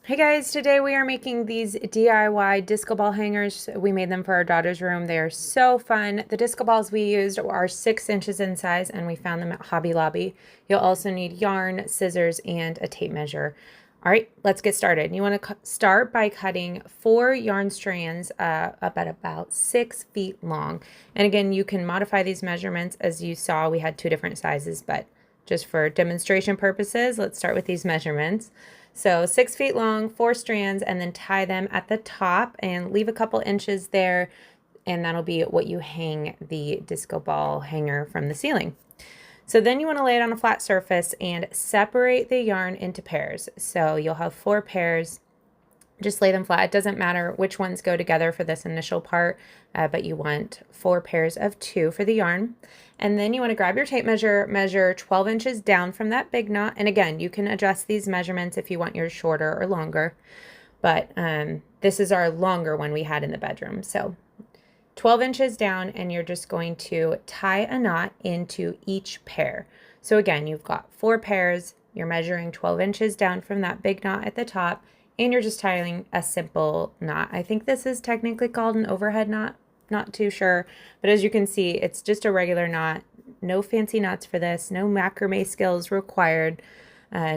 Hey guys, today we are making these DIY disco ball hangers. We made them for our daughter's room. They are so fun. The disco balls we used are 6 inches in size and we found them at Hobby Lobby. You'll also need yarn, scissors, and a tape measure. All right, let's get started. You want to start by cutting 4 yarn strands up at about 6 feet long. And again, you can modify these measurements. As you saw, we had 2 different sizes, but just for demonstration purposes, let's start with these measurements. So 6 feet long, 4 strands, and then tie them at the top and leave a couple inches there, and that'll be what you hang the disco ball hanger from the ceiling. So then you want to lay it on a flat surface and separate the yarn into pairs. So you'll have 4 pairs. Just lay them flat. It doesn't matter which ones go together for this initial part, but you want 4 pairs of 2 for the yarn. And then you want to grab your tape measure, measure 12 inches down from that big knot. And again, you can adjust these measurements if you want yours shorter or longer. But this is our longer one we had in the bedroom. So 12 inches down, and you're just going to tie a knot into each pair. So again, you've got 4 pairs. You're measuring 12 inches down from that big knot at the top, and you're just tying a simple knot. I think this is technically called an overhead knot. Not too sure, but as you can see, it's just a regular knot. No fancy knots for this, no macrame skills required,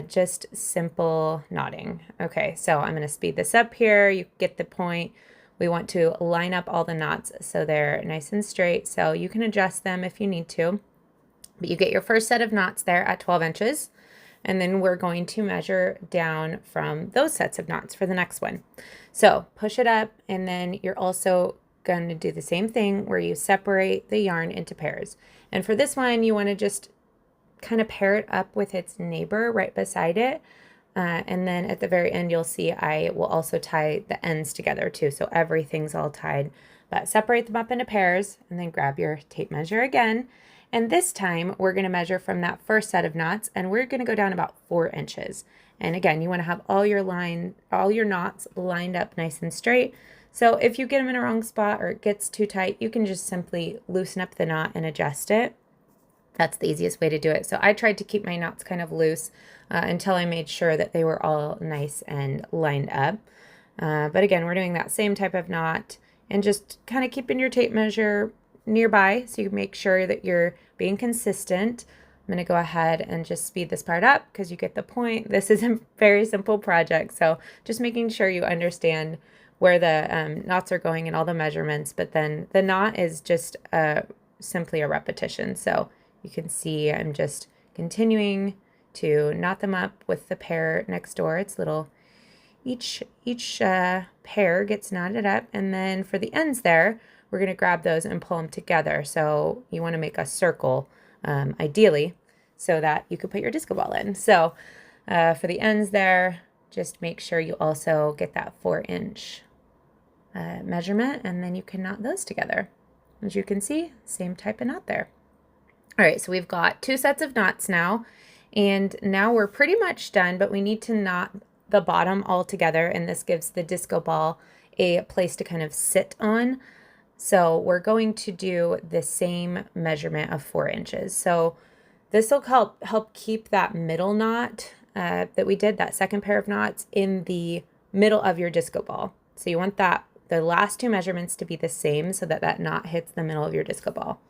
just simple knotting. Okay, so I'm going to speed this up here. You get the point. We want to line up all the knots so they're nice and straight, so you can adjust them if you need to. But you get your first set of knots there at 12 inches, and then we're going to measure down from those sets of knots for the next one. So push it up, and then you're also going to do the same thing where you separate the yarn into pairs. And for this one, you want to just kind of pair it up with its neighbor right beside it. And then at the very end, you'll see I will also tie the ends together too. So everything's all tied, but separate them up into pairs and then grab your tape measure again. And this time we're going to measure from that first set of knots, and we're going to go down about 4 inches. And again, you want to have all your knots lined up nice and straight. So if you get them in a wrong spot or it gets too tight, you can just simply loosen up the knot and adjust it. That's the easiest way to do it. So I tried to keep my knots kind of loose until I made sure that they were all nice and lined up. But again, we're doing that same type of knot and just kind of keeping your tape measure nearby so you make sure that you're being consistent. I'm going to go ahead and just speed this part up because you get the point. This is a very simple project, so just making sure you understand where the knots are going and all the measurements, but then the knot is just simply a repetition. So you can see I'm just continuing to knot them up with the pair next door. It's little, each pair gets knotted up, and then for the ends there, we're going to grab those and pull them together. So you want to make a circle, ideally, so that you could put your disco ball in. So for the ends there, just make sure you also get that 4-inch measurement, and then you can knot those together. As you can see, same type of knot there. All right, so we've got 2 sets of knots now, and now we're pretty much done, but we need to knot the bottom all together, and this gives the disco ball a place to kind of sit on. So we're going to do the same measurement of 4 inches. So this will help keep that middle knot that we did, that second pair of knots, in the middle of your disco ball. So you want the last 2 measurements to be the same so that that knot hits the middle of your disco ball.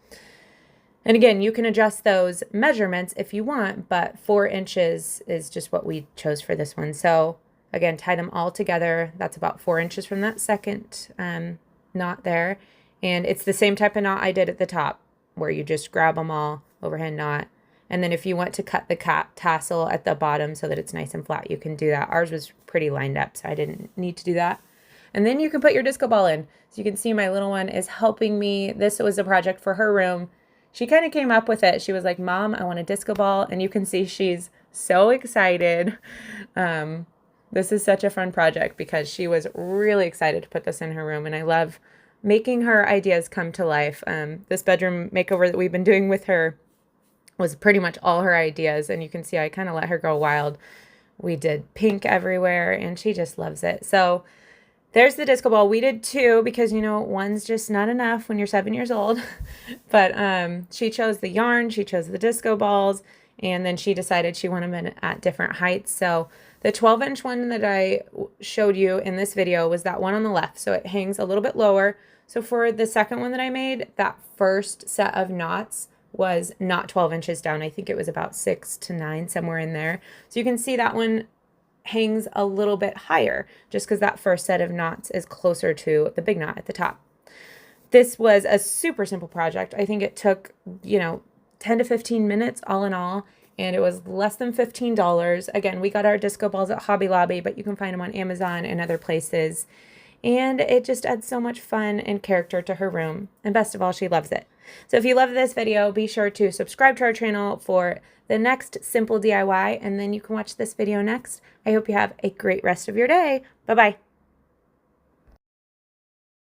And again, you can adjust those measurements if you want, but 4 inches is just what we chose for this one. So again, tie them all together. That's about 4 inches from that second knot there. And it's the same type of knot I did at the top, where you just grab them all, overhand knot. And then if you want to cut the tassel at the bottom so that it's nice and flat, you can do that. Ours was pretty lined up, so I didn't need to do that. And then you can put your disco ball in. So you can see my little one is helping me. This was a project for her room. She kind of came up with it. She was like, "Mom, I want a disco ball." And you can see she's so excited. This is such a fun project because she was really excited to put this in her room. And I love making her ideas come to life. This bedroom makeover that we've been doing with her was pretty much all her ideas. And you can see I kind of let her go wild. We did pink everywhere, and she just loves it. So there's the disco ball. We did 2 because, you know, one's just not enough when you're 7 years old. But she chose the yarn, she chose the disco balls, and then she decided she wanted them at different heights. So the 12-inch one that I showed you in this video was that one on the left. So it hangs a little bit lower. So for the second one that I made, that first set of knots was not 12 inches down. I think it was about 6 to 9, somewhere in there. So you can see that one hangs a little bit higher just because that first set of knots is closer to the big knot at the top. This was a super simple project. I think it took, 10 to 15 minutes all in all, and it was less than $15. Again, we got our disco balls at Hobby Lobby, but you can find them on Amazon and other places. And it just adds so much fun and character to her room. And best of all, she loves it. So if you love this video, be sure to subscribe to our channel for the next simple DIY, and then you can watch this video next. I hope you have a great rest of your day. Bye-bye.